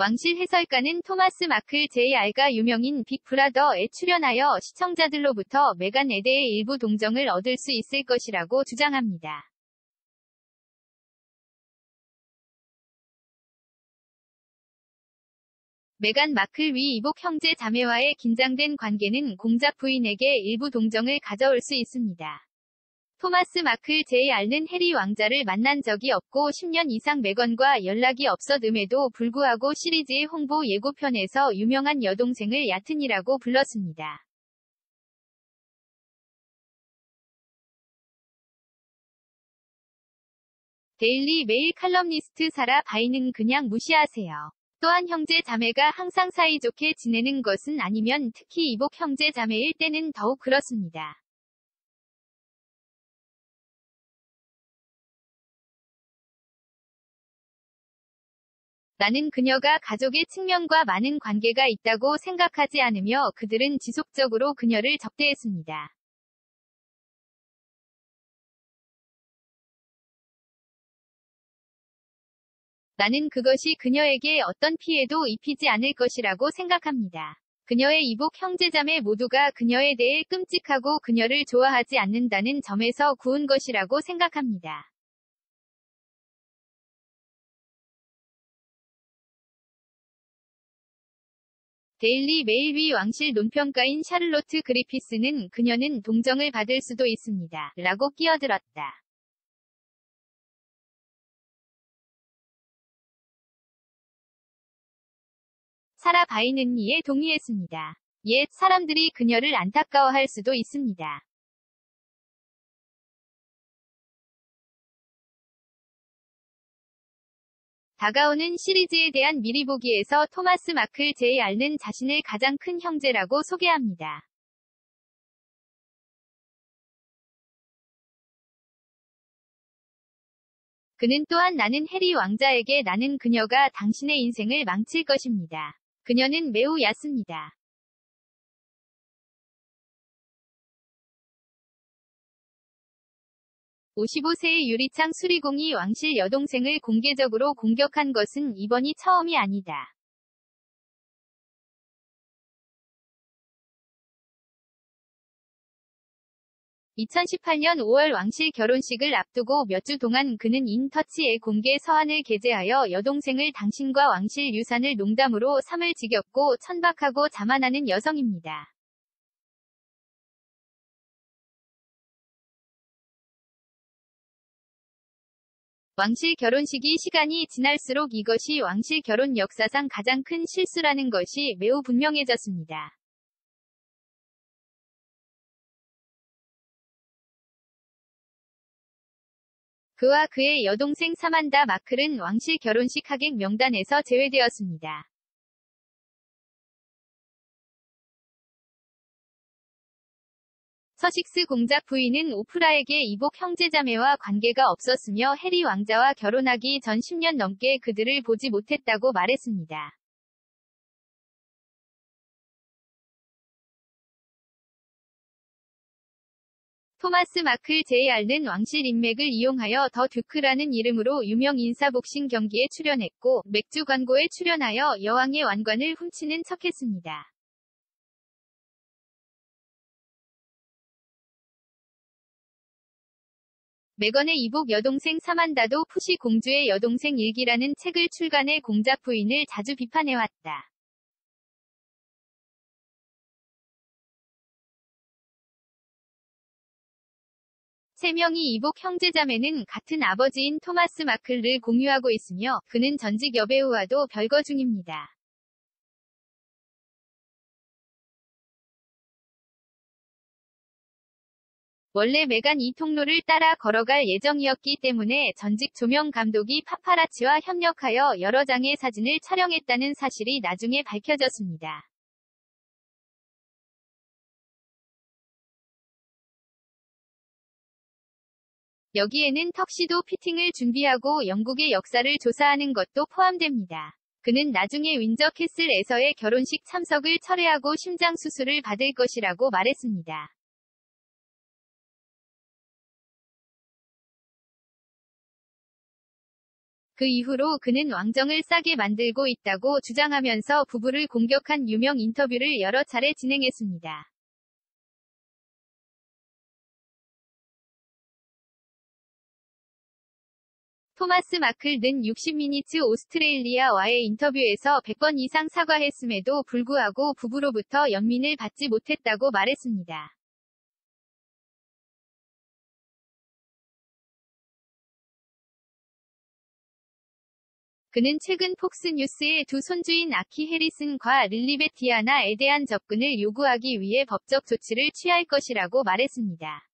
왕실 해설가는 토마스 마클 JR가 유명인 빅브라더에 출연하여 시청자들로부터 메간에 대해 일부 동정을 얻을 수 있을 것이라고 주장합니다. 메간 마클 위 이복 형제 자매와의 긴장된 관계는 공작 부인에게 일부 동정을 가져올 수 있습니다. 토마스 마클 JR는 해리 왕자를 만난 적이 없고 10년 이상 메건과 연락이 없었음에도 불구하고 시리즈의 홍보 예고편에서 유명한 여동생을 얕은이라고 불렀습니다. 데일리 메일 칼럼니스트 사라 바이는 그냥 무시하세요. 또한 형제 자매가 항상 사이좋게 지내는 것은 아니면 특히 이복 형제 자매일 때는 더욱 그렇습니다. 나는 그녀가 가족의 측면과 많은 관계가 있다고 생각하지 않으며 그들은 지속적으로 그녀를 적대했습니다. 나는 그것이 그녀에게 어떤 피해도 입히지 않을 것이라고 생각합니다. 그녀의 이복 형제자매 모두가 그녀에 대해 끔찍하고 그녀를 좋아하지 않는다는 점에서 구운 것이라고 생각합니다. 데일리 메일 위 왕실 논평가인 샤를로트 그리피스는 그녀는 동정을 받을 수도 있습니다. 라고 끼어들었다. 사라 바이는 이에 동의했습니다. 옛 사람들이 그녀를 안타까워할 수도 있습니다. 다가오는 시리즈에 대한 미리 보기에서 토마스 마클 JR는 자신을 가장 큰 형제라고 소개합니다. 그는 또한 나는 해리 왕자에게 나는 그녀가 당신의 인생을 망칠 것입니다. 그녀는 매우 얕습니다. 55세의 유리창 수리공이 왕실 여동생을 공개적으로 공격한 것은 이번이 처음이 아니다. (2018년 5월) 왕실 결혼식을 앞두고 몇 주 동안 그는 인터치에 공개 서한을 게재하여 여동생을 당신과 왕실 유산을 농담으로 삼을 지겹고 천박하고 자만하는 여성입니다. 왕실 결혼식이 시간이 지날수록 이것이 왕실 결혼 역사상 가장 큰 실수라는 것이 매우 분명해졌습니다. 그와 그의 여동생 사만다 마클은 왕실 결혼식 하객 명단에서 제외되었습니다. 서식스 공작 부인은 오프라에게 이복 형제자매와 관계가 없었으며 해리 왕자와 결혼하기 전 10년 넘게 그들을 보지 못했다고 말했습니다. 토마스 마클 JR는 왕실 인맥을 이용하여 더 듀크라는 이름으로 유명 인사 복싱 경기에 출연했고 맥주 광고에 출연하여 여왕의 왕관을 훔치는 척했습니다. 메건의 이복 여동생 사만다도 푸시 공주의 여동생 일기라는 책을 출간해 공작 부인을 자주 비판해왔다. 세 명이 이복 형제자매는 같은 아버지인 토마스 마클을 공유하고 있으며 그는 전직 여배우와도 별거 중입니다. 원래 메간 이 통로를 따라 걸어갈 예정이었기 때문에 전직 조명 감독이 파파라치와 협력하여 여러 장의 사진을 촬영했다는 사실이 나중에 밝혀졌습니다. 여기에는 턱시도 피팅을 준비하고 영국의 역사를 조사하는 것도 포함됩니다. 그는 나중에 윈저 캐슬에서의 결혼식 참석을 철회하고 심장 수술을 받을 것이라고 말했습니다. 그 이후로 그는 왕정을 싸게 만들고 있다고 주장하면서 부부를 공격한 유명 인터뷰를 여러 차례 진행했습니다. 토마스 마클는 60미니츠 오스트레일리아와의 인터뷰에서 100번 이상 사과했음에도 불구하고 부부로부터 연민을 받지 못했다고 말했습니다. 그는 최근 폭스뉴스에 두 손주인 아키 해리슨과 릴리벳 디아나에 대한 접근을 요구하기 위해 법적 조치를 취할 것이라고 말했습니다.